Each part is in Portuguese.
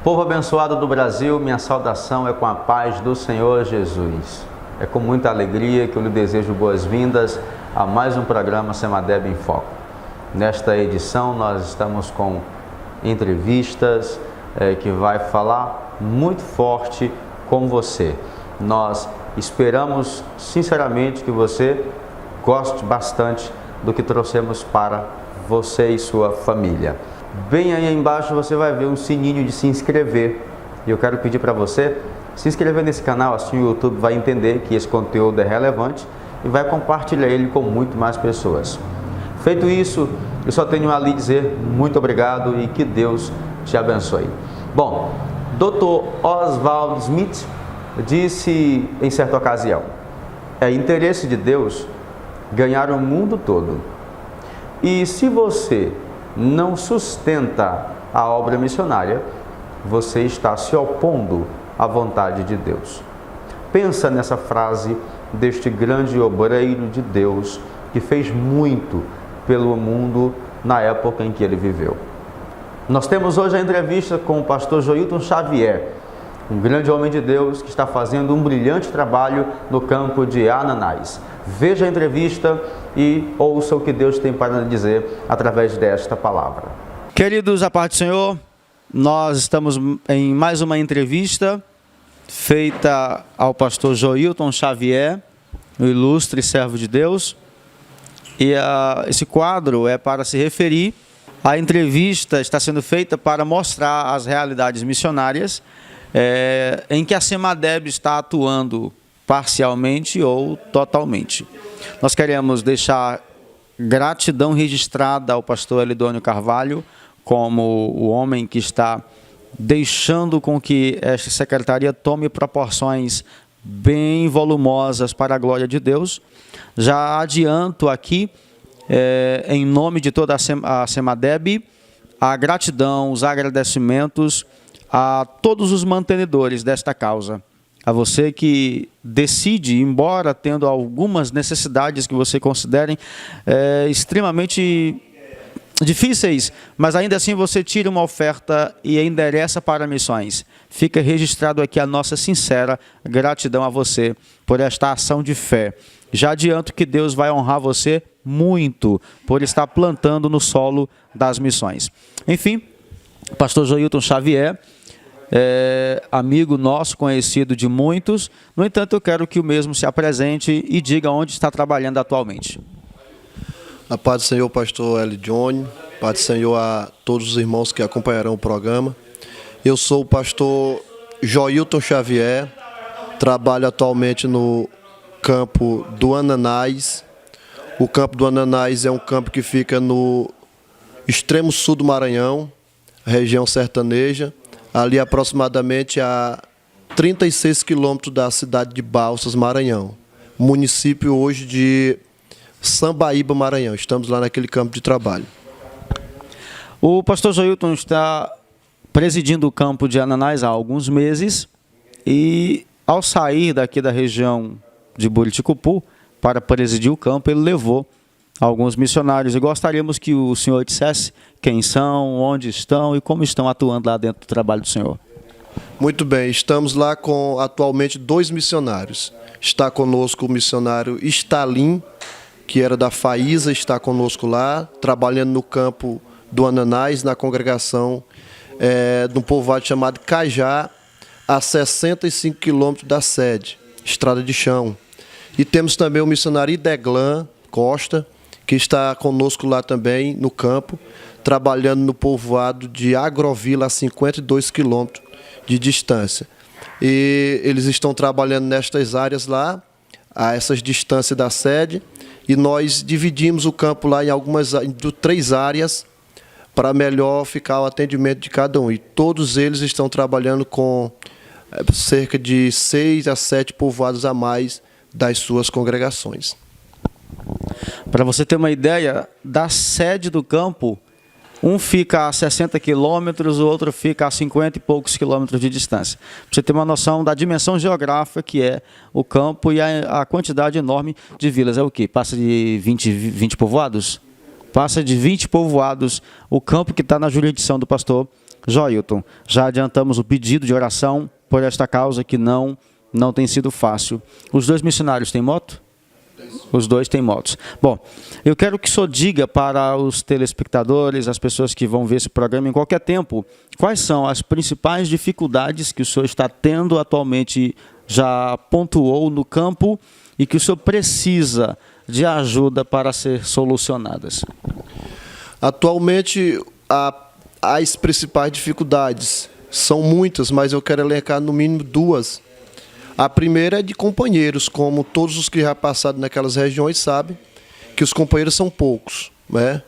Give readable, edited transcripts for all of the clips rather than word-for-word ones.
Povo abençoado do Brasil, minha saudação é com a paz do Senhor Jesus. É com muita alegria que eu lhe desejo boas-vindas a mais um programa Semadeb em Foco. Nesta edição nós estamos com entrevistas que vai falar muito forte com você. Nós esperamos sinceramente que você goste bastante do que trouxemos para você e sua família. Bem aí embaixo você vai ver um sininho de se inscrever. E eu quero pedir para você se inscrever nesse canal, assim o YouTube vai entender que esse conteúdo é relevante e vai compartilhar ele com muito mais pessoas. Feito isso, eu só tenho a lhe dizer muito obrigado e que Deus te abençoe. Bom, Dr. Oswald Smith disse em certa ocasião: é interesse de Deus ganhar o mundo todo. E se você não sustenta a obra missionária, você está se opondo à vontade de Deus. Pensa nessa frase deste grande obreiro de Deus que fez muito pelo mundo na época em que ele viveu. Nós temos hoje a entrevista com o pastor Joilton Xavier, um grande homem de Deus que está fazendo um brilhante trabalho no campo de Ananás. Veja a entrevista e ouça o que Deus tem para dizer através desta palavra. Queridos, a paz do Senhor, nós estamos em mais uma entrevista feita ao pastor Joilton Xavier, o ilustre servo de Deus. E esse quadro é para se referir. A entrevista está sendo feita para mostrar as realidades missionárias em que a Semadeb está atuando parcialmente ou totalmente. Nós queremos deixar gratidão registrada ao pastor Elidônio Carvalho, como o homem que está deixando com que esta secretaria tome proporções bem volumosas para a glória de Deus. Já adianto aqui, em nome de toda a Semadeb, a gratidão, os agradecimentos a todos os mantenedores desta causa. A você que decide, embora tendo algumas necessidades que você considerem extremamente difíceis, mas ainda assim você tira uma oferta e endereça para missões. Fica registrado aqui a nossa sincera gratidão a você por esta ação de fé. Já adianto que Deus vai honrar você muito por estar plantando no solo das missões. Enfim, pastor Joilton Xavier, amigo nosso, conhecido de muitos. No entanto, eu quero que o mesmo se apresente e diga onde está trabalhando atualmente. A paz do Senhor, pastor L. Johnny, paz do Senhor a todos os irmãos que acompanharão o programa. Eu sou o pastor Joilton Xavier, trabalho atualmente no campo do Ananás. O campo do Ananás é um campo que fica no extremo sul do Maranhão, região sertaneja, ali aproximadamente a 36 quilômetros da cidade de Balsas, Maranhão. Município hoje de Sambaíba, Maranhão. Estamos lá naquele campo de trabalho. O pastor Joilton está presidindo o campo de Ananás há alguns meses e, ao sair daqui da região de Buriticupu para presidir o campo, ele levou alguns missionários e gostaríamos que o senhor dissesse quem são, onde estão e como estão atuando lá dentro do trabalho do senhor. Muito bem, estamos lá com atualmente 2 missionários. Está conosco o missionário Stalim, que era da Faísa, está conosco lá, trabalhando no campo do Ananás, na congregação de um povoado chamado Cajá, a 65 quilômetros da sede, estrada de chão. E temos também o missionário Ideglan Costa, que está conosco lá também no campo, trabalhando no povoado de Agrovila, a 52 quilômetros de distância. E eles estão trabalhando nestas áreas lá, a essas distâncias da sede, e nós dividimos o campo lá em 3 áreas para melhor ficar o atendimento de cada um. E todos eles estão trabalhando com cerca de 6 a 7 povoados a mais das suas congregações. Para você ter uma ideia, da sede do campo, um fica a 60 quilômetros, o outro fica a 50 e poucos quilômetros de distância. Para você ter uma noção da dimensão geográfica que é o campo e a quantidade enorme de vilas. É o quê? Passa de 20 povoados? Passa de 20 povoados o campo que está na jurisdição do pastor Joilton, já adiantamos o pedido de oração por esta causa que não tem sido fácil. Os 2 missionários têm moto? Os 2 têm motos. Bom, eu quero que o senhor diga para os telespectadores, as pessoas que vão ver esse programa em qualquer tempo, quais são as principais dificuldades que o senhor está tendo atualmente, já pontuou no campo, e que o senhor precisa de ajuda para ser solucionadas. Atualmente, as principais dificuldades são muitas, mas eu quero elencar no mínimo 2. A primeira é de companheiros, como todos os que já passaram naquelas regiões sabem, que os companheiros são poucos, né?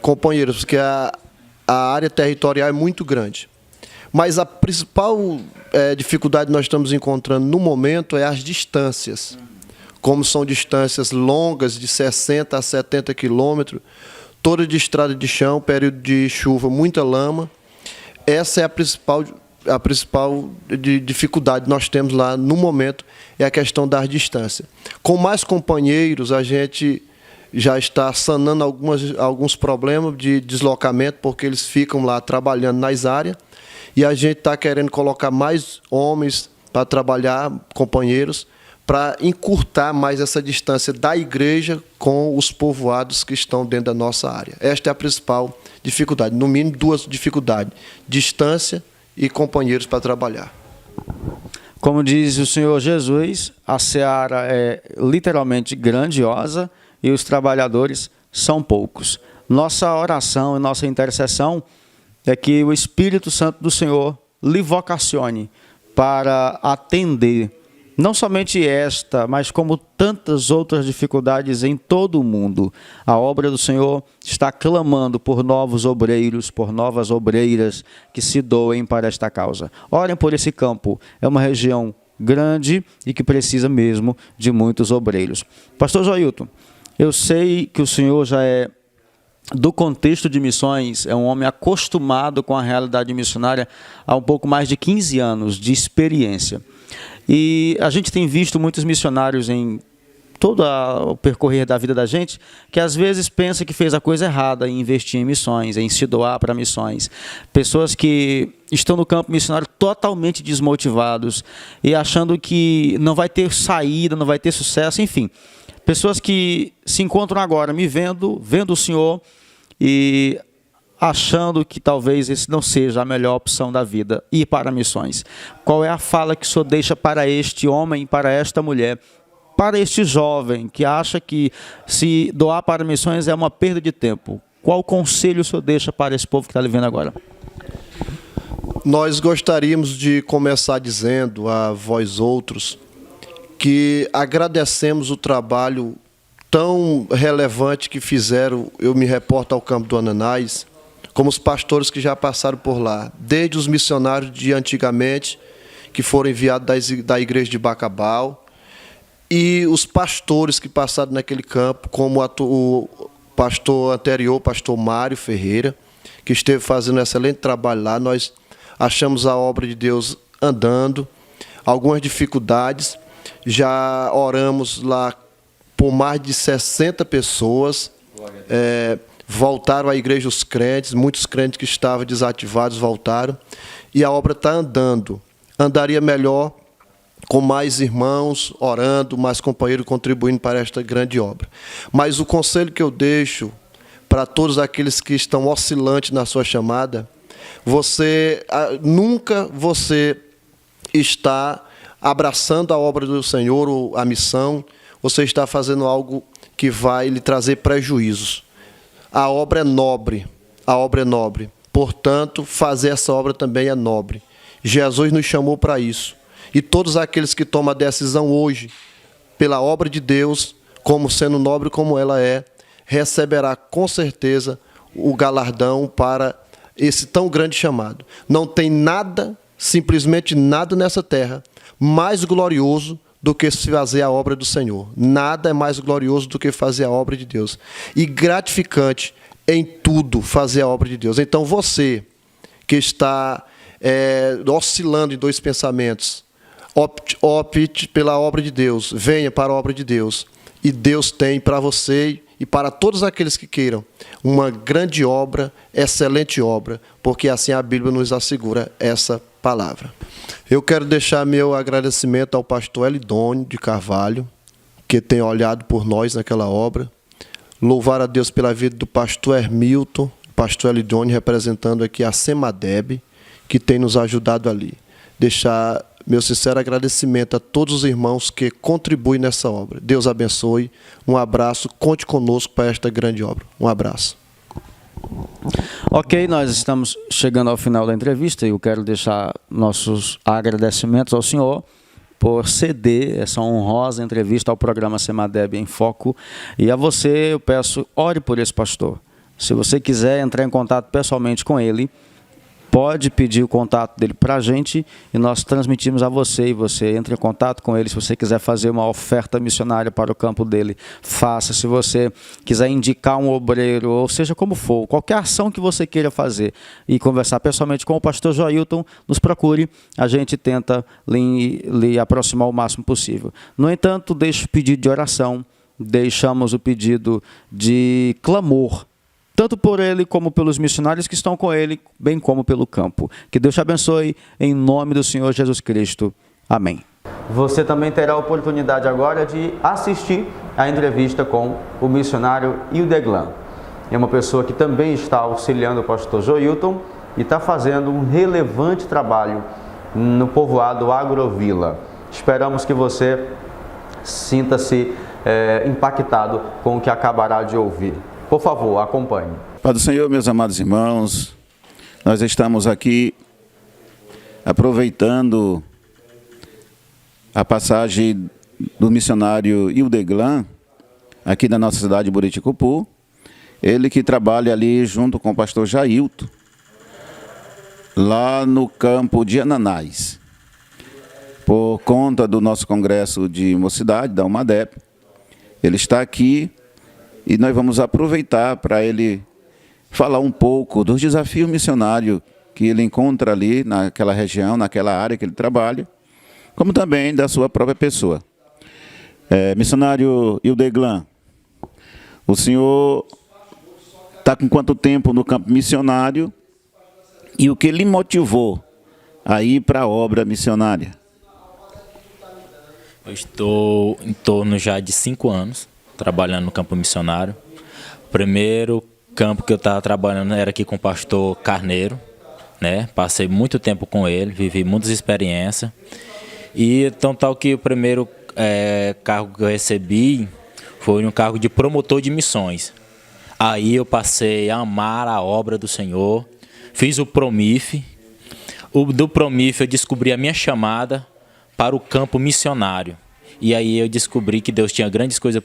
Companheiros, porque a área territorial é muito grande. Mas a principal dificuldade que nós estamos encontrando no momento é as distâncias. Como são distâncias longas, de 60 a 70 quilômetros, toda de estrada de chão, período de chuva, muita lama. Essa é a principal dificuldade que nós temos lá no momento, é a questão das distâncias. Com mais companheiros, a gente já está sanando alguns problemas de deslocamento, porque eles ficam lá trabalhando nas áreas, e a gente está querendo colocar mais homens para trabalhar, companheiros, para encurtar mais essa distância da igreja com os povoados que estão dentro da nossa área. Esta é a principal dificuldade, no mínimo 2 dificuldades: distância e companheiros para trabalhar. Como diz o Senhor Jesus, a seara é literalmente grandiosa e os trabalhadores são poucos. Nossa oração e nossa intercessão é que o Espírito Santo do Senhor lhe vocacione para atender não somente esta, mas como tantas outras dificuldades em todo o mundo. A obra do Senhor está clamando por novos obreiros, por novas obreiras que se doem para esta causa. Orem por esse campo. É uma região grande e que precisa mesmo de muitos obreiros. Pastor Joilton, eu sei que o senhor já é do contexto de missões, é um homem acostumado com a realidade missionária há um pouco mais de 15 anos de experiência. E a gente tem visto muitos missionários em todo o percorrer da vida da gente, que às vezes pensa que fez a coisa errada em investir em missões, em se doar para missões. Pessoas que estão no campo missionário totalmente desmotivados e achando que não vai ter saída, não vai ter sucesso, enfim. Pessoas que se encontram agora me vendo o senhor e achando que talvez esse não seja a melhor opção da vida, ir para missões. Qual é a fala que o senhor deixa para este homem, para esta mulher, para este jovem que acha que se doar para missões é uma perda de tempo? Qual conselho o senhor deixa para esse povo que está lhe vendo agora? Nós gostaríamos de começar dizendo a vós outros que agradecemos o trabalho tão relevante que fizeram, eu me reporto ao campo do Ananás, como os pastores que já passaram por lá, desde os missionários de antigamente, que foram enviados da igreja de Bacabal, e os pastores que passaram naquele campo, como o pastor anterior, o pastor Mário Ferreira, que esteve fazendo um excelente trabalho lá. Nós achamos a obra de Deus andando, algumas dificuldades, já oramos lá por mais de 60 pessoas, voltaram à igreja os crentes, muitos crentes que estavam desativados voltaram, e a obra está andando. Andaria melhor com mais irmãos orando, mais companheiros contribuindo para esta grande obra. Mas o conselho que eu deixo para todos aqueles que estão oscilantes na sua chamada, nunca você está abraçando a obra do Senhor ou a missão, você está fazendo algo que vai lhe trazer prejuízos. A obra é nobre, portanto, fazer essa obra também é nobre. Jesus nos chamou para isso. E todos aqueles que tomam a decisão hoje, pela obra de Deus, como sendo nobre como ela é, receberá com certeza o galardão para esse tão grande chamado. Não tem nada, simplesmente nada nessa terra, mais glorioso do que fazer a obra do Senhor. Nada é mais glorioso do que fazer a obra de Deus. E gratificante em tudo fazer a obra de Deus. Então você que está oscilando em 2 pensamentos, opte pela obra de Deus, venha para a obra de Deus. E Deus tem para você e para todos aqueles que queiram uma grande obra, excelente obra, porque assim a Bíblia nos assegura essa palavra. Eu quero deixar meu agradecimento ao pastor Elidônio de Carvalho, que tem olhado por nós naquela obra. Louvar a Deus pela vida do pastor Hermilton, pastor Elidônio, representando aqui a Semadeb, que tem nos ajudado ali. Deixar meu sincero agradecimento a todos os irmãos que contribuem nessa obra. Deus abençoe. Um abraço. Conte conosco para esta grande obra. Um abraço. Ok, nós estamos chegando ao final da entrevista e eu quero deixar nossos agradecimentos ao senhor por ceder essa honrosa entrevista ao programa Semadeb em Foco. E a você eu peço, ore por esse pastor. Se você quiser entrar em contato pessoalmente com ele, pode pedir o contato dele para a gente e nós transmitimos a você, e você entra em contato com ele. Se você quiser fazer uma oferta missionária para o campo dele, faça. Se você quiser indicar um obreiro, ou seja como for, qualquer ação que você queira fazer e conversar pessoalmente com o pastor Joilton, nos procure, a gente tenta lhe aproximar o máximo possível. No entanto, deixo o pedido de oração, deixamos o pedido de clamor, tanto por ele como pelos missionários que estão com ele, bem como pelo campo. Que Deus te abençoe, em nome do Senhor Jesus Cristo. Amém. Você também terá a oportunidade agora de assistir a entrevista com o missionário Ildeglan. É uma pessoa que também está auxiliando o pastor Joilton e está fazendo um relevante trabalho no povoado Agrovila. Esperamos que você sinta-se impactado com o que acabará de ouvir. Por favor, acompanhe. Pai do Senhor, meus amados irmãos, nós estamos aqui aproveitando a passagem do missionário Ildeglan, aqui da nossa cidade de Buriticupu, ele que trabalha ali junto com o pastor Jailton, lá no campo de Ananás. Por conta do nosso congresso de mocidade, da UMADEP, ele está aqui. E nós vamos aproveitar para ele falar um pouco dos desafios missionários que ele encontra ali naquela região, naquela área que ele trabalha, como também da sua própria pessoa. Missionário Ildeglan, o senhor está com quanto tempo no campo missionário e o que lhe motivou a ir para a obra missionária? Eu estou em torno já de 5 anos. Trabalhando no campo missionário. O primeiro campo que eu estava trabalhando era aqui com o pastor Carneiro, né? Passei muito tempo com ele, vivi muitas experiências. E então tal que o primeiro cargo que eu recebi foi um cargo de promotor de missões. Aí eu passei a amar a obra do Senhor, fiz o Promif. Do Promif eu descobri a minha chamada para o campo missionário. E aí eu descobri que Deus tinha grandes coisas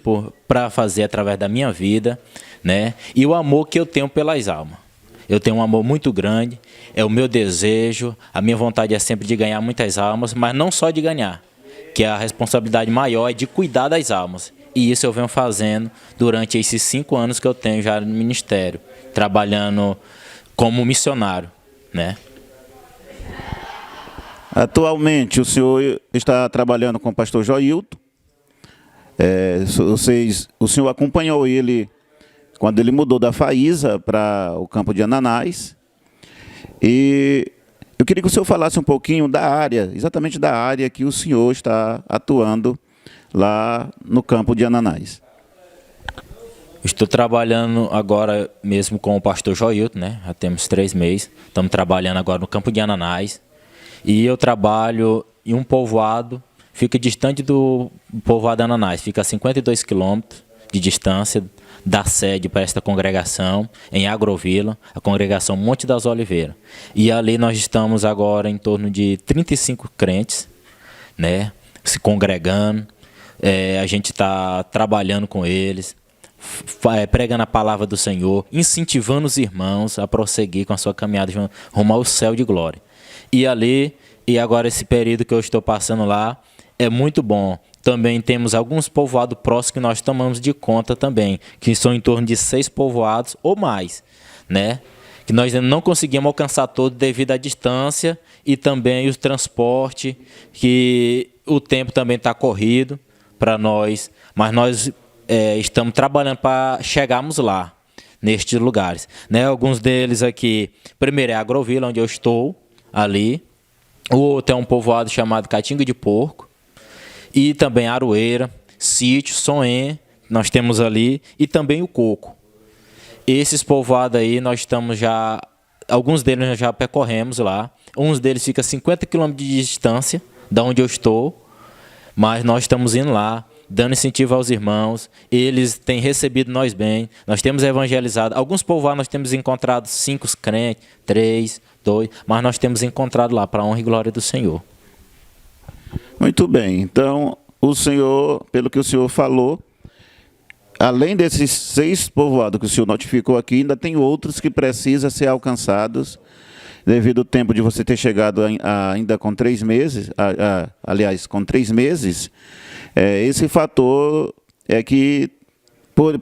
para fazer através da minha vida, né? E o amor que eu tenho pelas almas. Eu tenho um amor muito grande, é o meu desejo, a minha vontade é sempre de ganhar muitas almas, mas não só de ganhar, que a responsabilidade maior é de cuidar das almas. E isso eu venho fazendo durante esses 5 anos que eu tenho já no ministério, trabalhando como missionário, né? Atualmente, o senhor está trabalhando com o pastor Joilton. O senhor acompanhou ele quando ele mudou da Faísa para o campo de Ananás. E eu queria que o senhor falasse um pouquinho da área, exatamente da área que o senhor está atuando lá no campo de Ananás. Estou trabalhando agora mesmo com o pastor Joilton, né? Já temos 3 meses. Estamos trabalhando agora no campo de Ananás. E eu trabalho em um povoado, fica distante do povoado Ananás, fica a 52 quilômetros de distância da sede para esta congregação, em Agrovila, a congregação Monte das Oliveiras. E ali nós estamos agora em torno de 35 crentes, né, se congregando, a gente está trabalhando com eles, pregando a palavra do Senhor, incentivando os irmãos a prosseguir com a sua caminhada rumo ao céu de glória. E agora esse período que eu estou passando lá é muito bom. Também temos alguns povoados próximos que nós tomamos de conta também, que são em torno de 6 povoados ou mais, né? Que nós não conseguimos alcançar todos devido à distância e também o transporte, que o tempo também está corrido para nós, mas nós estamos trabalhando para chegarmos lá, nestes lugares, né? Alguns deles aqui, primeiro é Agrovila, onde eu estou, ali. O outro é um povoado chamado Catinga de Porco. E também Aroeira, Sítio, Soen, nós temos ali, e também o Coco. Esses povoados aí, nós estamos já, alguns deles nós já percorremos lá. Uns deles ficam a 50 quilômetros de distância da onde eu estou, mas nós estamos indo lá, dando incentivo aos irmãos. Eles têm recebido nós bem, nós temos evangelizado. Alguns povoados nós temos encontrado 5 crentes, 3, 2, mas nós temos encontrado lá, para a honra e glória do Senhor. Muito bem, então o senhor, pelo que o senhor falou, além desses 6 povoados que o senhor notificou aqui, ainda tem outros que precisam ser alcançados, devido ao tempo de você ter chegado ainda com 3 meses, aliás, com 3 meses, esse fator é que, por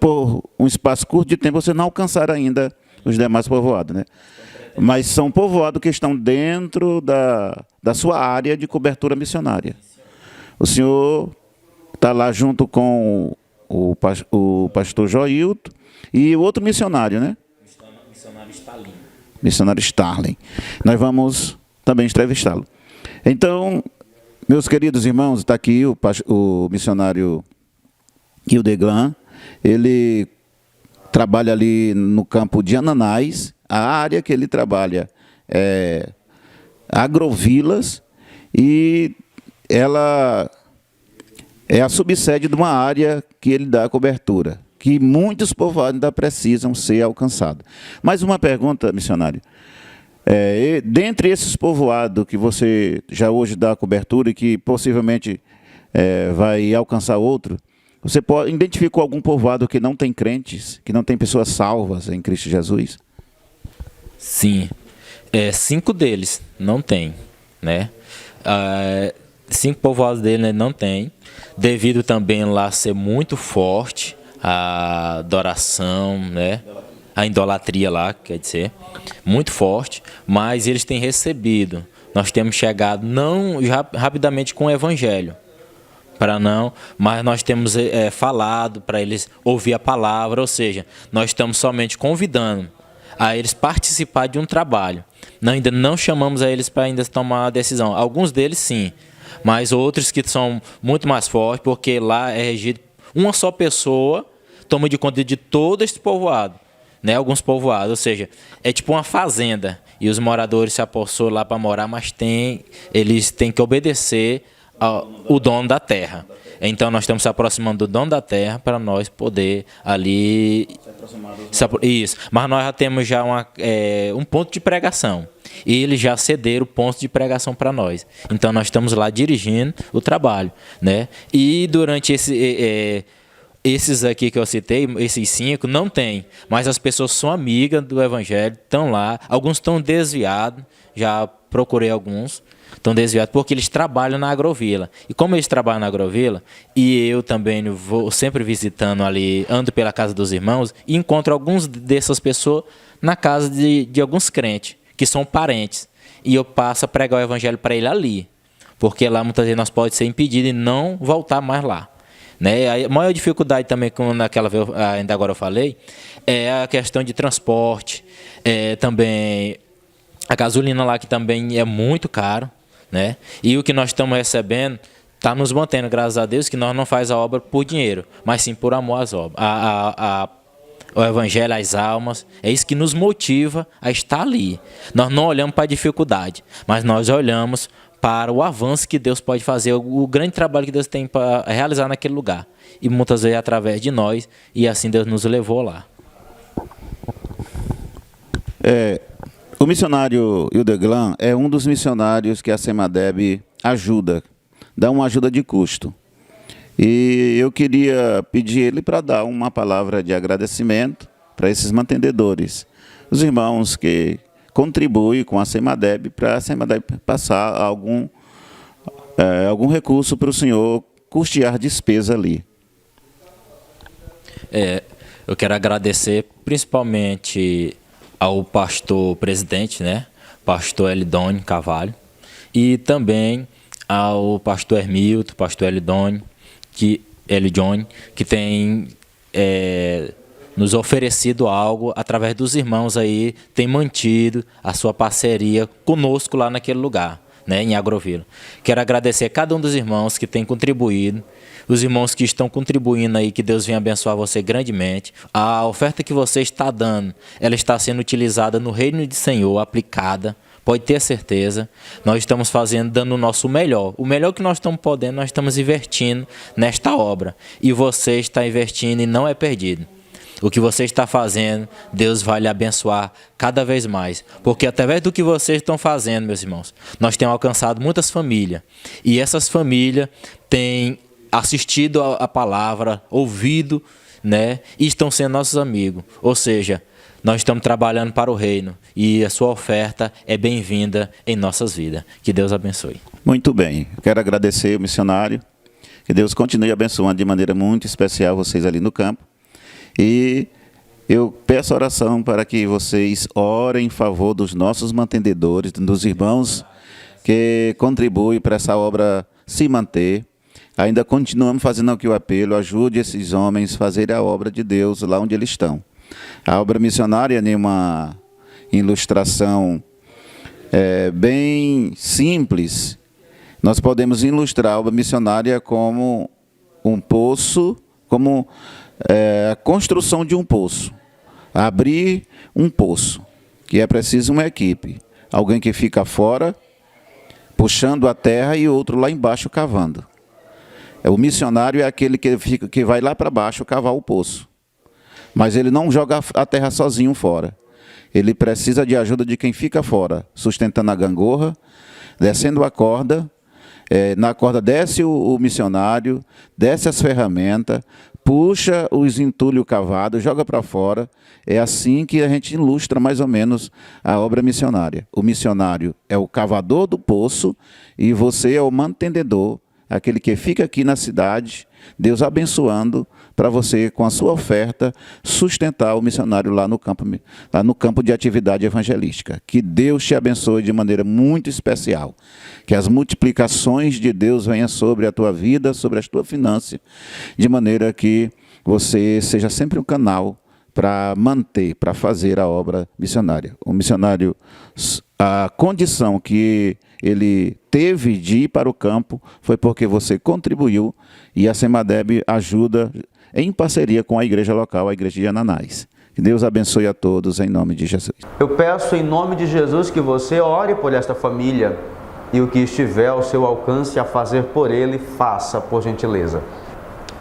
um espaço curto de tempo, você não alcançar ainda os demais povoados, né? Mas são povoados que estão dentro da sua área de cobertura missionária. O senhor está lá junto com o pastor Joilton e o outro missionário, né? Missionário Stalin. Missionário Starling. Nós vamos também entrevistá-lo. Então, meus queridos irmãos, está aqui o missionário Hildeglan. Ele trabalha ali no campo de Ananás. A área que ele trabalha é Agrovilas, e ela é a subsede de uma área que ele dá cobertura, que muitos povoados ainda precisam ser alcançados. Mais uma pergunta, missionário. Dentre esses povoados que você já hoje dá cobertura e que possivelmente vai alcançar outro, você identificou algum povoado que não tem crentes, que não tem pessoas salvas em Cristo Jesus? Sim, 5 deles não tem, né? 5 povoados dele, né, não tem, devido também lá ser muito forte a adoração, né? A idolatria lá, quer dizer, muito forte, mas eles têm recebido. Nós temos chegado não rapidamente com o evangelho, mas nós temos falado para eles ouvir a palavra, ou seja, nós estamos somente convidando a eles participar de um trabalho. Ainda não chamamos a eles para ainda tomar a decisão. Alguns deles sim, mas outros que são muito mais fortes, porque lá é regido, uma só pessoa toma de conta de todo esse povoado, né? Alguns povoados, ou seja, é tipo uma fazenda, e os moradores se apossou lá para morar, mas eles têm que obedecer ao dono da terra. Então nós estamos se aproximando do dono da terra para nós poder ali... Isso, mas nós já temos já um ponto de pregação. E eles já cederam o ponto de pregação para nós. Então nós estamos lá dirigindo o trabalho, né? E durante esses aqui que eu citei, esses 5, não tem. Mas as pessoas são amigas do evangelho, estão lá. Alguns estão desviados, já procurei alguns. Estão desviados porque eles trabalham na Agrovila. E como eles trabalham na Agrovila, e eu também vou sempre visitando ali, ando pela casa dos irmãos, e encontro alguns dessas pessoas na casa de alguns crentes, que são parentes. E eu passo a pregar o evangelho para ele ali. Porque lá muitas vezes nós podemos ser impedidos e não voltar mais lá. Né? A maior dificuldade também, como naquela vez, ainda agora eu falei, é a questão de transporte, também a gasolina lá, que também é muito caro. Né? E o que nós estamos recebendo está nos mantendo, graças a Deus, que nós não faz a obra por dinheiro, mas sim por amor às obras, o evangelho, às almas. É isso que nos motiva a estar ali. Nós não olhamos para a dificuldade, mas nós olhamos para o avanço que Deus pode fazer, o grande trabalho que Deus tem para realizar naquele lugar. E muitas vezes através de nós, e assim Deus nos levou lá. O missionário Hildeglan é um dos missionários que a Semadeb ajuda, dá uma ajuda de custo. E eu queria pedir ele para dar uma palavra de agradecimento para esses mantenedores, os irmãos que contribuem com a Semadeb, para a Semadeb passar algum recurso para o senhor custear despesa ali. Eu quero agradecer principalmente ao pastor presidente, né? Pastor Elidônio Carvalho, e também ao pastor Hermilton, pastor Elidônio, que tem nos oferecido algo através dos irmãos aí, tem mantido a sua parceria conosco lá naquele lugar, né, em Agrovila. Quero agradecer a cada um dos irmãos que tem contribuído, os irmãos que estão contribuindo aí, que Deus venha abençoar você grandemente. A oferta que você está dando, ela está sendo utilizada no reino do Senhor, aplicada. Pode ter certeza, nós estamos dando o nosso melhor. O melhor que nós estamos podendo, nós estamos investindo nesta obra. E você está investindo e não é perdido. O que você está fazendo, Deus vai lhe abençoar cada vez mais. Porque através do que vocês estão fazendo, meus irmãos, nós temos alcançado muitas famílias. E essas famílias têm assistido a palavra, ouvido, né? E estão sendo nossos amigos. Ou seja, nós estamos trabalhando para o reino. E a sua oferta é bem-vinda em nossas vidas. Que Deus abençoe. Muito bem. Eu quero agradecer o missionário. Que Deus continue abençoando de maneira muito especial vocês ali no campo. E eu peço oração para que vocês orem em favor dos nossos mantenedores, dos irmãos que contribuem para essa obra se manter. Ainda continuamos fazendo aqui o apelo, ajude esses homens a fazerem a obra de Deus lá onde eles estão. A obra missionária é uma ilustração bem simples. Nós podemos ilustrar a obra missionária como um poço, como a construção de um poço, abrir um poço, que é preciso uma equipe, alguém que fica fora, puxando a terra e outro lá embaixo cavando. O missionário é aquele que vai lá para baixo cavar o poço, mas ele não joga a terra sozinho fora, ele precisa de ajuda de quem fica fora, sustentando a gangorra, descendo a corda, na corda desce o missionário, desce as ferramentas, puxa os entulhos cavados, joga para fora. É assim que a gente ilustra mais ou menos a obra missionária. O missionário é o cavador do poço e você é o mantenedor, aquele que fica aqui na cidade, Deus abençoando para você, com a sua oferta, sustentar o missionário lá no campo de atividade evangelística. Que Deus te abençoe de maneira muito especial. Que as multiplicações de Deus venham sobre a tua vida, sobre as tuas finanças, de maneira que você seja sempre um canal para manter, para fazer a obra missionária. O missionário, a condição que ele teve de ir para o campo foi porque você contribuiu e a Semadeb ajuda em parceria com a igreja local, a igreja de Ananás. Que Deus abençoe a todos em nome de Jesus. Eu peço em nome de Jesus que você ore por esta família e o que estiver ao seu alcance a fazer por ele, faça, por gentileza.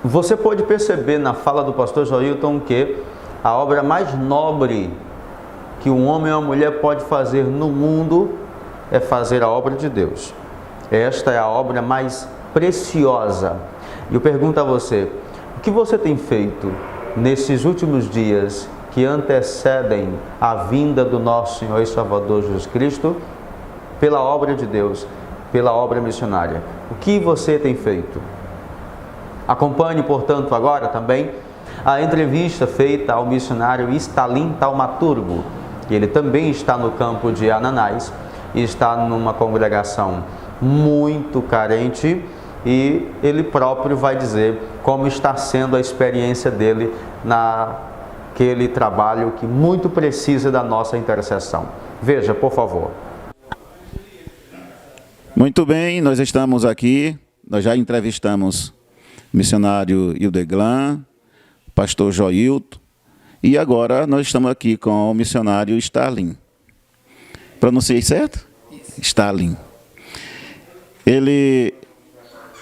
Você pode perceber na fala do pastor Joilton que a obra mais nobre que um homem ou uma mulher pode fazer no mundo é fazer a obra de Deus. Esta é a obra mais preciosa. E eu pergunto a você, o que você tem feito nesses últimos dias que antecedem a vinda do nosso Senhor e Salvador Jesus Cristo pela obra de Deus, pela obra missionária? O que você tem feito? Acompanhe, portanto, agora também a entrevista feita ao missionário Stalin Taumaturgo. Ele também está no campo de Ananás e está numa congregação muito carente, e ele próprio vai dizer como está sendo a experiência dele naquele trabalho que muito precisa da nossa intercessão. Veja, por favor. Muito bem, nós estamos aqui, nós já entrevistamos o missionário Hildeglan, pastor Joilton, e agora nós estamos aqui com o missionário Stalin. Pronunciei certo? Stalin. Ele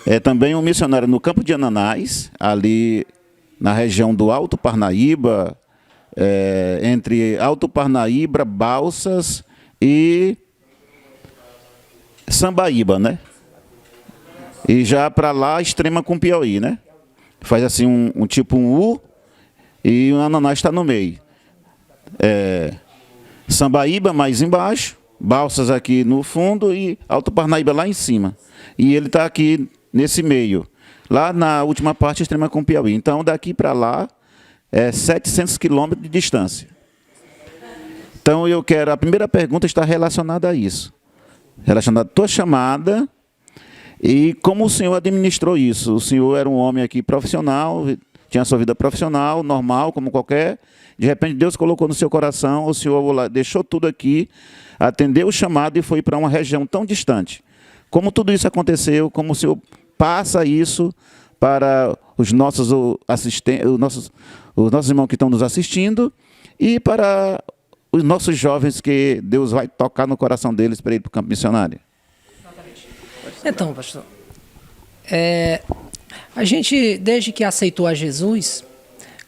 é também um missionário no campo de Ananás, ali na região do Alto Parnaíba, entre Alto Parnaíba, Balsas e Sambaíba, né? E já para lá, extrema com Piauí, né? Faz assim um tipo um U e o Ananás está no meio. Sambaíba mais embaixo, Balsas aqui no fundo e Alto Parnaíba lá em cima. E ele está aqui nesse meio, lá na última parte extrema com Piauí. Então, daqui para lá, 700 quilômetros de distância. Então, a primeira pergunta está relacionada a isso. Relacionada à tua chamada e como o senhor administrou isso. O senhor era um homem aqui profissional, tinha a sua vida profissional, normal, como qualquer. De repente, Deus colocou no seu coração, o senhor deixou tudo aqui, atendeu o chamado e foi para uma região tão distante. Como tudo isso aconteceu, como o senhor passa isso para os nossos assistentes, os nossos irmãos que estão nos assistindo e para os nossos jovens que Deus vai tocar no coração deles para ir para o campo missionário. Então, pastor, a gente, desde que aceitou a Jesus,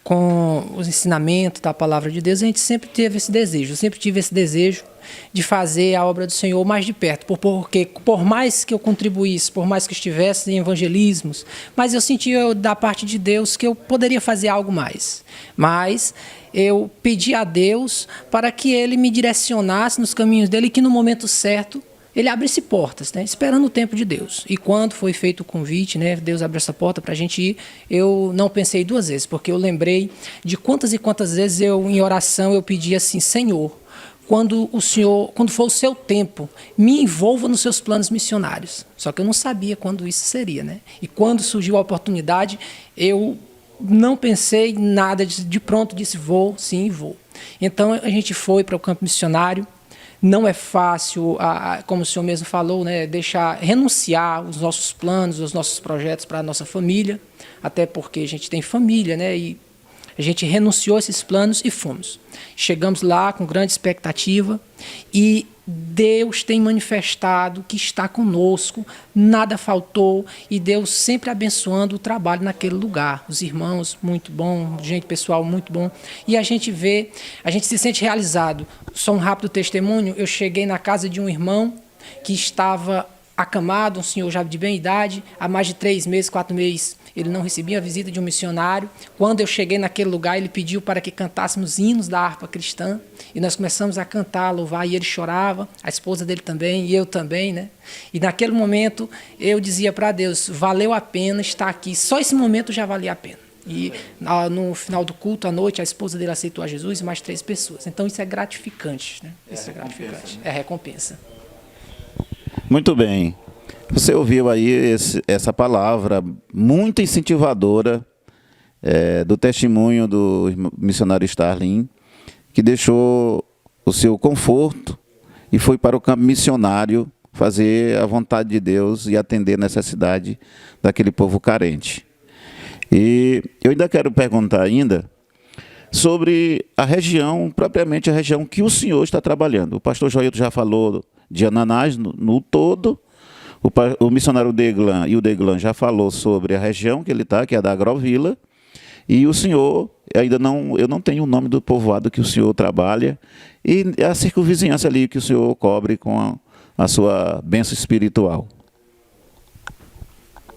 com os ensinamentos da palavra de Deus, a gente sempre teve esse desejo, eu sempre tive esse desejo de fazer a obra do Senhor mais de perto, porque por mais que eu contribuísse, por mais que estivesse em evangelismos, mas eu sentia da parte de Deus que eu poderia fazer algo mais. Mas eu pedi a Deus para que Ele me direcionasse nos caminhos dEle e que no momento certo Ele abrisse portas, né, esperando o tempo de Deus. E quando foi feito o convite, né, Deus abriu essa porta para a gente ir, eu não pensei duas vezes, porque eu lembrei de quantas e quantas vezes eu, em oração, eu pedi assim: Senhor, quando for o seu tempo, me envolva nos seus planos missionários. Só que eu não sabia quando isso seria, né? E quando surgiu a oportunidade, eu não pensei em nada, de pronto disse: vou, sim, vou. Então a gente foi para o campo missionário. Não é fácil, como o senhor mesmo falou, né, renunciar os nossos planos, os nossos projetos para a nossa família, até porque a gente tem família, né, e a gente renunciou esses planos e fomos. Chegamos lá com grande expectativa e Deus tem manifestado que está conosco, nada faltou, e Deus sempre abençoando o trabalho naquele lugar. Os irmãos, muito bom, gente, pessoal, muito bom. E a gente se sente realizado. Só um rápido testemunho: eu cheguei na casa de um irmão que estava acamado, um senhor já de bem idade, há mais de 3 meses, 4 meses, ele não recebia a visita de um missionário. Quando eu cheguei naquele lugar, ele pediu para que cantássemos hinos da harpa cristã, e nós começamos a cantar, a louvar, e ele chorava, a esposa dele também, e eu também, né? E naquele momento eu dizia para Deus: valeu a pena estar aqui, só esse momento já valia a pena. E no final do culto, à noite, a esposa dele aceitou a Jesus e mais 3 pessoas. Então isso é gratificante, né? Isso é gratificante, é recompensa. Muito bem. Você ouviu aí essa palavra muito incentivadora do testemunho do missionário Starlin, que deixou o seu conforto e foi para o campo missionário fazer a vontade de Deus e atender a necessidade daquele povo carente. E eu ainda quero perguntar sobre a região, propriamente a região que o senhor está trabalhando. O pastor Joilton já falou de Ananás no todo, o missionário Deglan e o Deglan já falou sobre a região que ele está, que é da Agrovila, e o senhor, eu não tenho o nome do povoado que o senhor trabalha, e a circunvizinhança ali que o senhor cobre com a sua bênção espiritual.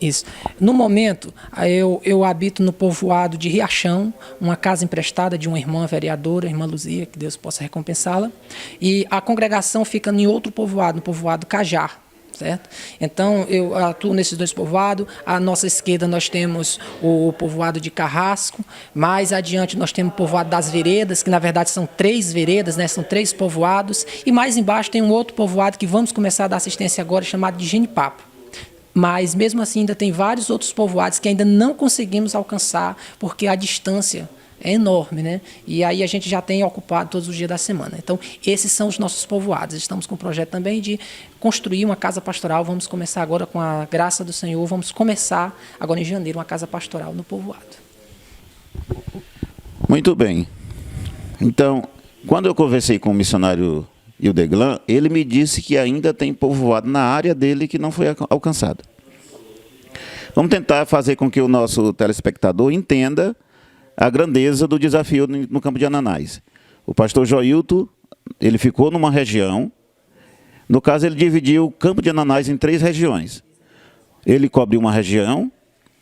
Isso. No momento, eu habito no povoado de Riachão, uma casa emprestada de uma irmã vereadora, a irmã Luzia, que Deus possa recompensá-la, e a congregação fica em outro povoado, no povoado Cajar, certo? Então, eu atuo nesses 2 povoados. À nossa esquerda nós temos o povoado de Carrasco, mais adiante nós temos o povoado das Veredas, que na verdade são 3 veredas, né? São 3 povoados, e mais embaixo tem um outro povoado que vamos começar a dar assistência agora, chamado de Genipapo. Mas, mesmo assim, ainda tem vários outros povoados que ainda não conseguimos alcançar, porque a distância é enorme, né? E aí a gente já tem ocupado todos os dias da semana. Então, esses são os nossos povoados. Estamos com um projeto também de construir uma casa pastoral. Vamos começar agora, com a graça do Senhor, vamos começar agora em janeiro uma casa pastoral no povoado. Muito bem. Então, quando eu conversei com o missionário Ildeglan, ele me disse que ainda tem povoado na área dele que não foi alcançado. Vamos tentar fazer com que o nosso telespectador entenda a grandeza do desafio no campo de Ananás. O pastor Joilton, ele ficou numa região, no caso ele dividiu o campo de Ananás em 3 regiões. Ele cobre uma região,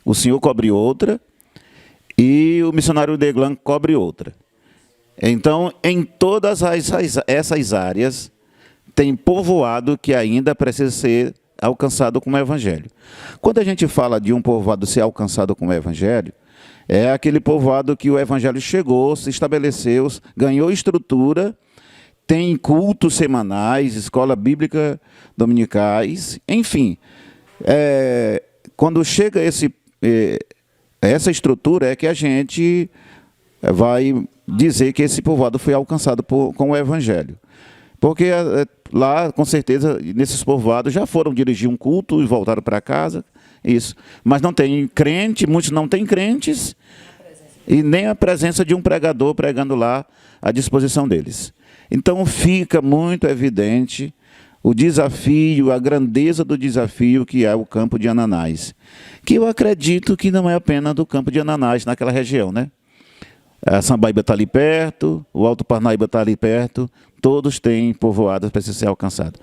o senhor cobre outra, e o missionário Deglan cobre outra. Então, em todas essas áreas, tem povoado que ainda precisa ser alcançado com o Evangelho. Quando a gente fala de um povoado ser alcançado com o Evangelho, é aquele povoado que o Evangelho chegou, se estabeleceu, ganhou estrutura, tem cultos semanais, escola bíblica dominicais, enfim. Quando chega essa estrutura é que a gente vai dizer que esse povoado foi alcançado com o Evangelho. Porque lá, com certeza, nesses povoados já foram dirigir um culto e voltaram para casa, isso. Mas não tem crente, muitos não têm crentes, e nem a presença de um pregador pregando lá à disposição deles. Então fica muito evidente o desafio, a grandeza do desafio que é o campo de Ananás, que eu acredito que não é apenas do campo de Ananás naquela região, né? A Sambaíba está ali perto, o Alto Parnaíba está ali perto, todos têm povoadas para ser alcançado.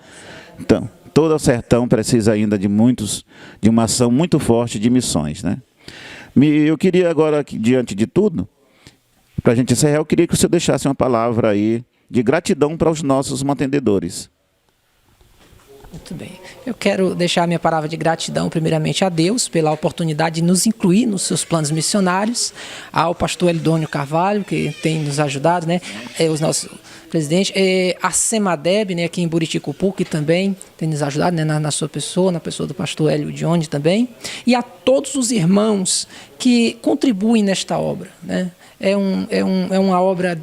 Então, todo o sertão precisa ainda de uma ação muito forte de missões, né? Eu queria agora, diante de tudo, para a gente encerrar, eu queria que o senhor deixasse uma palavra aí de gratidão para os nossos mantendedores. Muito bem. Eu quero deixar minha palavra de gratidão, primeiramente, a Deus pela oportunidade de nos incluir nos seus planos missionários, ao pastor Elidônio Carvalho, que tem nos ajudado, né? Os nossos presidentes, a Semadeb, né, aqui em Buriticupu, que também tem nos ajudado, né, na sua pessoa, na pessoa do pastor Hélio Dione também, e a todos os irmãos que contribuem nesta obra, né? É uma obra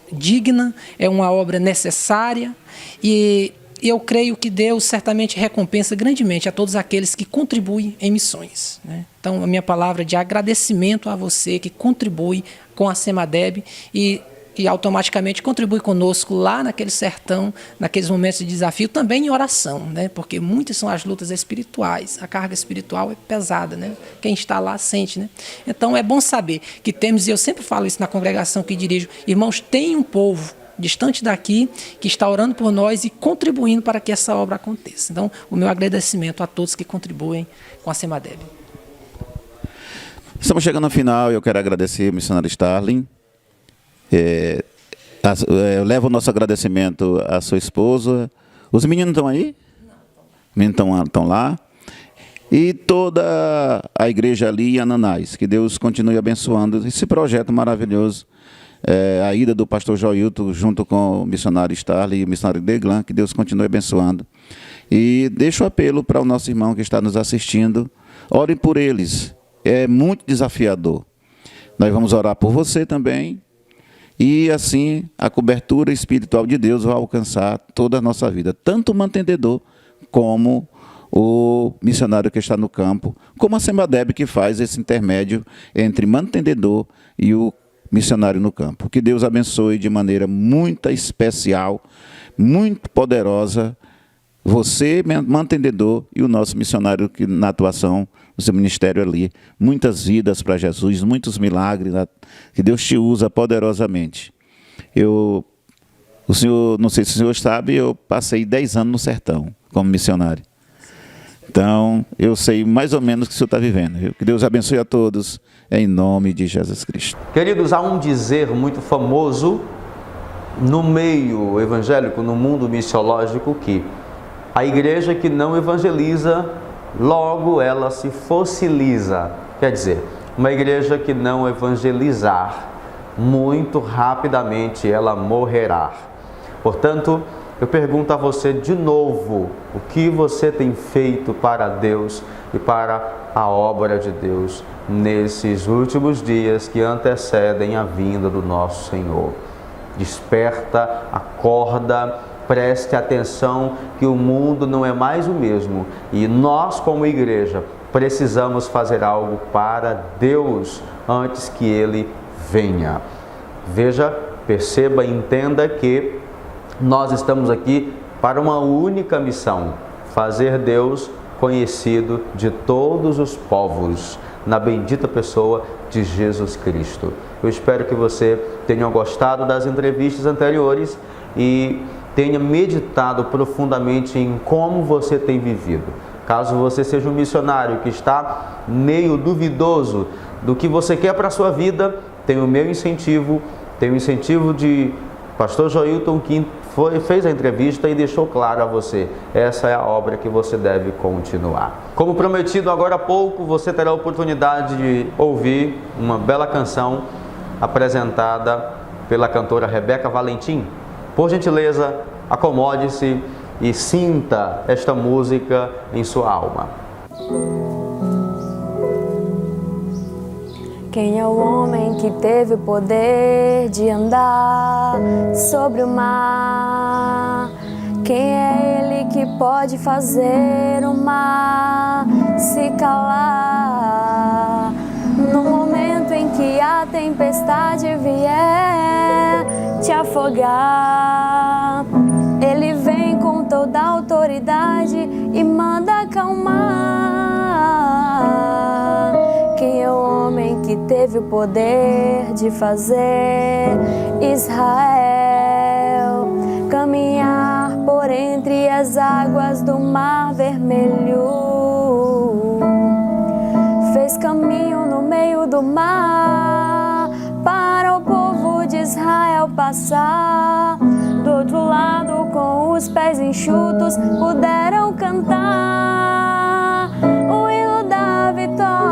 digna, é uma obra necessária, e eu creio que Deus certamente recompensa grandemente a todos aqueles que contribuem em missões, né? Então, a minha palavra de agradecimento a você que contribui com a Semadeb e automaticamente contribui conosco lá naquele sertão, naqueles momentos de desafio, também em oração, né? Porque muitas são as lutas espirituais, a carga espiritual é pesada, né? Quem está lá sente, né? Então, é bom saber que temos, e eu sempre falo isso na congregação que dirijo, irmãos, tem um povo distante daqui, que está orando por nós e contribuindo para que essa obra aconteça. Então, o meu agradecimento a todos que contribuem com a Semadeb. Estamos chegando ao final e eu quero agradecer ao missionário Starling. Eu levo o nosso agradecimento à sua esposa. Os meninos estão aí? Os meninos estão lá. E toda a igreja ali em Ananás. Que Deus continue abençoando esse projeto maravilhoso. A ida do pastor Joilton junto com o missionário Starling e o missionário Deglan, que Deus continue abençoando. E deixo o apelo para o nosso irmão que está nos assistindo, orem por eles, é muito desafiador. Nós vamos orar por você também, e assim a cobertura espiritual de Deus vai alcançar toda a nossa vida, tanto o mantendedor como o missionário que está no campo, como a Semadeb que faz esse intermédio entre mantendedor e o missionário no campo. Que Deus abençoe de maneira muito especial, muito poderosa, você, mantendedor, e o nosso missionário que na atuação do seu ministério ali. Muitas vidas para Jesus, muitos milagres, que Deus te usa poderosamente. O senhor, não sei se o senhor sabe, eu passei 10 anos no sertão como missionário. Então, eu sei mais ou menos o que o senhor está vivendo. Que Deus abençoe a todos, em nome de Jesus Cristo. Queridos, há um dizer muito famoso no meio evangélico, no mundo missiológico, que a igreja que não evangeliza, logo ela se fossiliza. Quer dizer, uma igreja que não evangelizar, muito rapidamente ela morrerá. Portanto, eu pergunto a você de novo, o que você tem feito para Deus e para a obra de Deus nesses últimos dias que antecedem a vinda do nosso Senhor? Desperta, acorda, preste atenção que o mundo não é mais o mesmo e nós como igreja precisamos fazer algo para Deus antes que Ele venha. Veja, perceba e entenda que nós estamos aqui para uma única missão: fazer Deus conhecido de todos os povos, na bendita pessoa de Jesus Cristo. Eu espero que você tenha gostado das entrevistas anteriores e tenha meditado profundamente em como você tem vivido. Caso você seja um missionário que está meio duvidoso do que você quer para a sua vida, tem o meu incentivo, tem o incentivo de pastor Joilton, que fez a entrevista e deixou claro a você, essa é a obra que você deve continuar. Como prometido agora há pouco, você terá a oportunidade de ouvir uma bela canção apresentada pela cantora Rebeca Valentim. Por gentileza, acomode-se e sinta esta música em sua alma. Quem é o homem que teve o poder de andar sobre o mar? Quem é ele que pode fazer o mar se calar? No momento em que a tempestade vier te afogar, ele vem com toda a autoridade e manda acalmar. Quem é o homem que teve o poder de fazer Israel caminhar por entre as águas do Mar Vermelho? Fez caminho no meio do mar para o povo de Israel passar. Do outro lado, com os pés enxutos, puderam cantar o hino da vitória.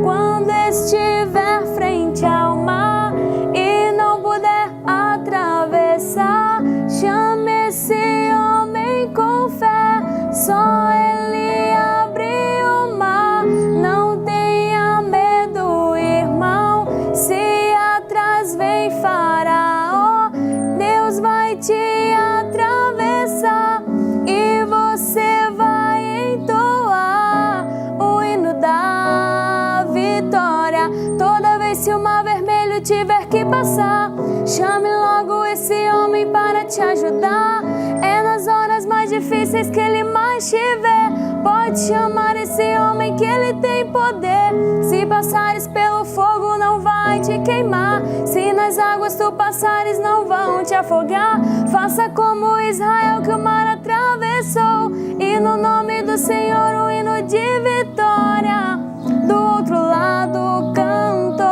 Quando estiver frente ao mar e não puder atravessar, chame esse homem com fé, só ele abre o mar. Não tenha medo, irmão, se atrás vem Faraó, Deus vai te atravessar e você vai entoar o hino da vitória. Toda vez que o Mar Vermelho tiver que passar, chame logo esse homem para te ajudar. É nas horas mais difíceis que ele mais te vê. Pode chamar esse homem que ele tem poder. Se passares pelo fogo não vai te queimar, se nas águas tu passares não vão te afogar. Faça como Israel que o mar atravessou, e no nome do Senhor um hino de vitória do outro lado cantou.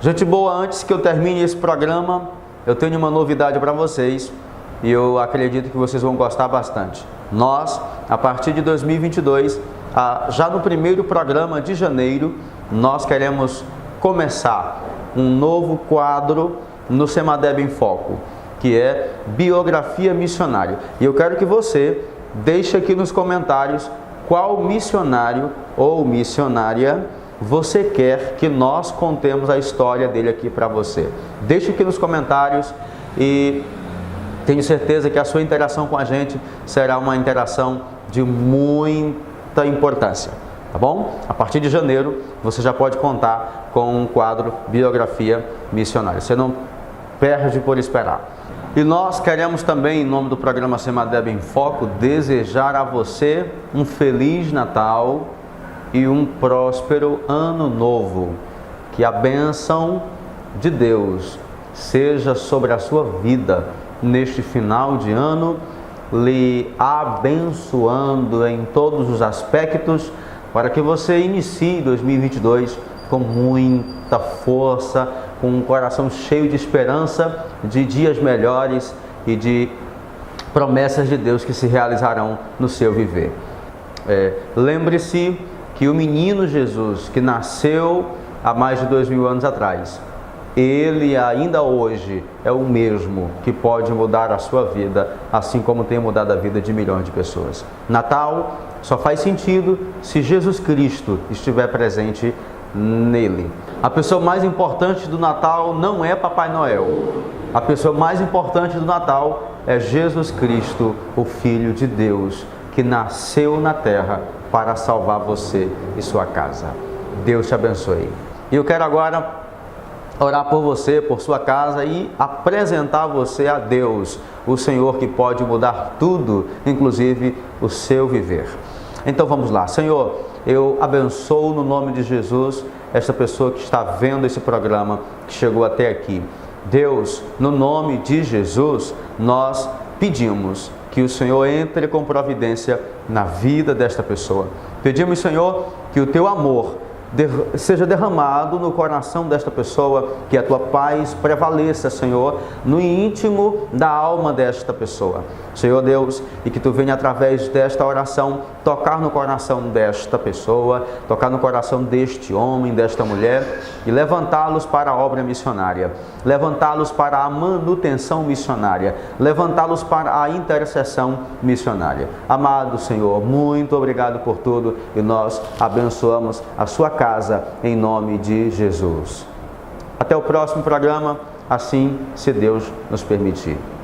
Gente boa, antes que eu termine esse programa, eu tenho uma novidade para vocês e eu acredito que vocês vão gostar bastante. Nós, a partir de 2022, já no primeiro programa de janeiro, nós queremos começar um novo quadro no Semadeb em Foco, que é Biografia Missionária. E eu quero que você deixe aqui nos comentários qual missionário ou missionária você quer que nós contemos a história dele aqui para você. Deixe aqui nos comentários e tenho certeza que a sua interação com a gente será uma interação de muita importância, tá bom? A partir de janeiro você já pode contar com um quadro Biografia Missionária. Você não perde por esperar. E nós queremos também, em nome do programa Semadeb em Foco, desejar a você um Feliz Natal e um próspero Ano Novo. Que a bênção de Deus seja sobre a sua vida neste final de ano, lhe abençoando em todos os aspectos, para que você inicie 2022 com muita força, com um coração cheio de esperança, de dias melhores e de promessas de Deus que se realizarão no seu viver. Lembre-se que o menino Jesus, que nasceu há mais de 2000 anos atrás, ele ainda hoje é o mesmo que pode mudar a sua vida, assim como tem mudado a vida de milhões de pessoas. Natal só faz sentido se Jesus Cristo estiver presente nele. A pessoa mais importante do Natal não é Papai Noel. A pessoa mais importante do Natal é Jesus Cristo, o Filho de Deus, que nasceu na terra para salvar você e sua casa. Deus te abençoe. E eu quero agora orar por você, por sua casa e apresentar você a Deus, o Senhor que pode mudar tudo, inclusive o seu viver. Então vamos lá. Senhor, eu abençoo no nome de Jesus esta pessoa que está vendo esse programa, que chegou até aqui. Deus, no nome de Jesus, nós pedimos que o Senhor entre com providência na vida desta pessoa. Pedimos, Senhor, que o teu amor seja derramado no coração desta pessoa, que a tua paz prevaleça, Senhor, no íntimo da alma desta pessoa, Senhor Deus, e que tu venha através desta oração tocar no coração desta pessoa, tocar no coração deste homem, desta mulher, e levantá-los para a obra missionária, levantá-los para a manutenção missionária, levantá-los para a intercessão missionária. Amado Senhor, muito obrigado por tudo, e nós abençoamos a sua casa em nome de Jesus. Até o próximo programa, assim se Deus nos permitir.